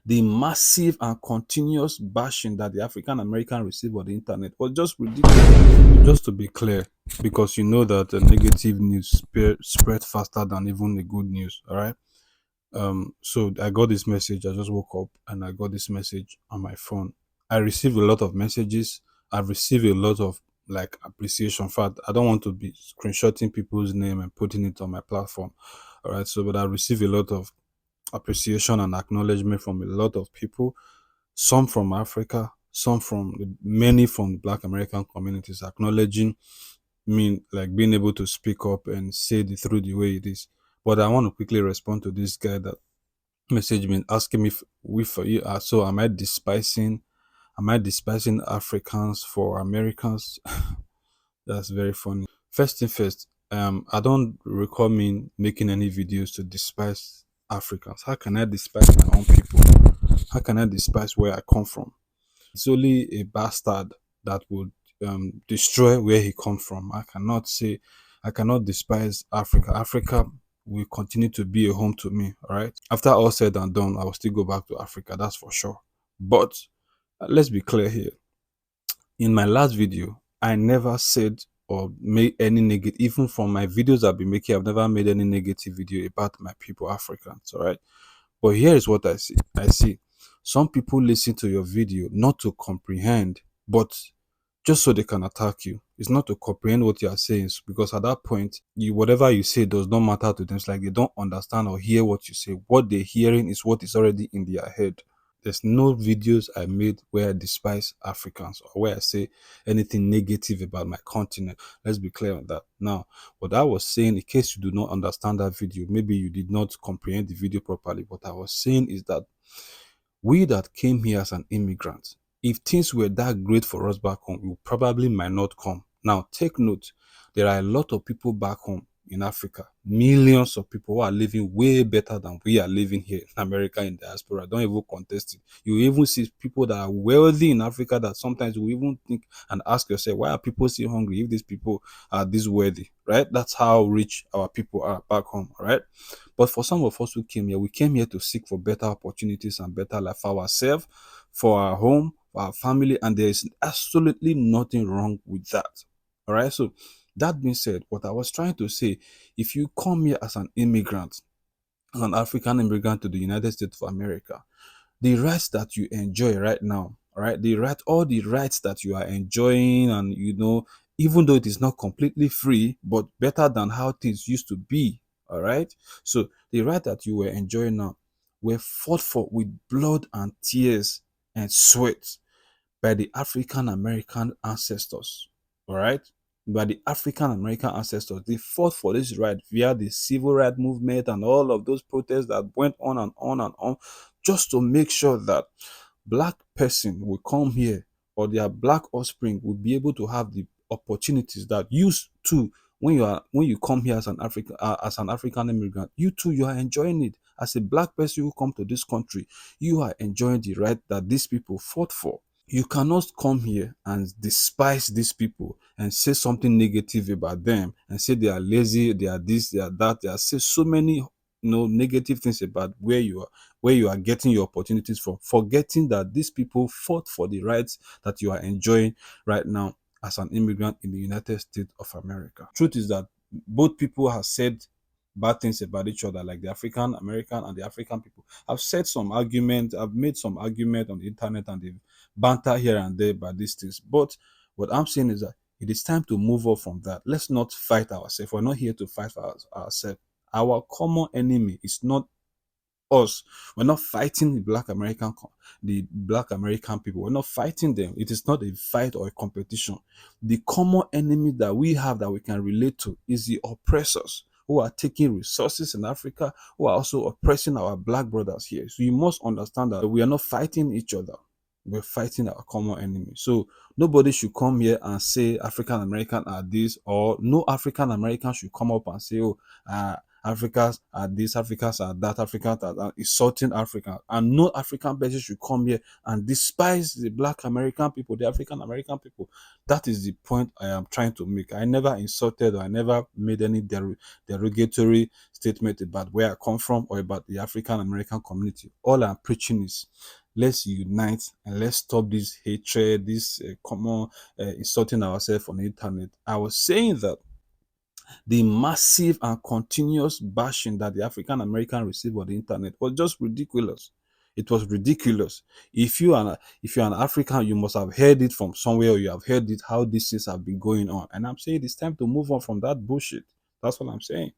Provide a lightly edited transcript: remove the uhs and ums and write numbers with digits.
The massive and continuous bashing that the African American receive on the internet was just ridiculous. Just to be clear, because you know that negative news spread faster than even the good news. All right. So I got this message. I just woke up and I got this message on my phone. I received a lot of messages. I've received a lot of like appreciation. In fact, I don't want to be screenshotting people's name and putting it on my platform. All right. So, but I received a lot of appreciation and acknowledgement from a lot of people, some from Africa, many from the Black American communities, acknowledging me, like being able to speak up and say the truth the way it is. But I want to quickly respond to this guy that messaged me asking me if you are so am I despising Africans for Americans? That's very funny. First thing first, I don't recall me making any videos to despise Africans. How can I despise my own people? How can I despise where I come from? It's only a bastard that would destroy where he comes from. I cannot despise Africa. Africa will continue to be a home to me. All right. After all said and done, I will still go back to Africa. That's for sure. But let's be clear here. In my last video, I never said or made any negative, even from my videos I've been making, I've never made any negative video about my people, Africans. All right. But here is what I see. I see some people listen to your video not to comprehend, but just so they can attack you. It's not to comprehend what you are saying, because at that point, whatever you say does not matter to them. It's like they don't understand or hear what you say. What they're hearing is what is already in their head. There's no videos I made where I despise Africans or where I say anything negative about my continent. Let's be clear on that. Now, what I was saying, in case you do not understand that video, maybe you did not comprehend the video properly. What I was saying is that we that came here as an immigrant, if things were that great for us back home, we probably might not come. Now, take note, there are a lot of people back home in Africa, millions of people who are living way better than we are living here in America in diaspora. Don't even contest it. You even see people that are wealthy in Africa that sometimes you even think and ask yourself, why are people still hungry if these people are this wealthy, right? That's how rich our people are back home, right? But for some of us who came here, we came here to seek for better opportunities and better life for ourselves, for our home, for our family, and there is absolutely nothing wrong with that. All right. So that being said, what I was trying to say, if you come here as an immigrant, as an African immigrant to the United States of America, the rights that you enjoy right now, all right, all the rights that you are enjoying, and even though it is not completely free, but better than how things used to be, all right. So the right that you were enjoying now were fought for with blood and tears and sweat by the African American ancestors, all right? By the African American ancestors. They fought for this right via the civil rights movement and all of those protests that went on and on and on, just to make sure that black person will come here, or their black offspring will be able to have the opportunities that used to, when you come here as an African immigrant, you too, you are enjoying it. As a black person who come to this country, you are enjoying the right that these people fought for. You cannot come here and despise these people and say something negative about them and say they are lazy, they are this, they are that. They are say so many negative things about where you are getting your opportunities from, forgetting that these people fought for the rights that you are enjoying right now as an immigrant in the United States of America. Truth is that both people have said bad things about each other, like the African American and the African people. I've made some argument on the internet, and they've banter here and there about these things. But what I'm saying is that it is time to move on from that. Let's not fight ourselves. We're not here to fight for ourselves. Our common enemy is not us. We're not fighting the Black American people. We're not fighting them. It is not a fight or a competition. The common enemy that we have that we can relate to is the oppressors who are taking resources in Africa, who are also oppressing our black brothers here. So you must understand that we are not fighting each other. We're fighting our common enemy. So nobody should come here and say African American are this, or no African American should come up and say, oh, Africans are this, Africans are that, Africans are that, insulting Africans. And no African person should come here and despise the Black American people, the African American people. That is the point I am trying to make. I never insulted or I never made any derogatory statement about where I come from or about the African American community. All I'm preaching is let's unite and let's stop this hatred, this common insulting ourselves on the internet. I was saying that the massive and continuous bashing that the African American received on the internet was just ridiculous. It was ridiculous. If you're an African, you must have heard it from somewhere, or you have heard it how these things have been going on. And I'm saying it's time to move on from that bullshit. That's what I'm saying.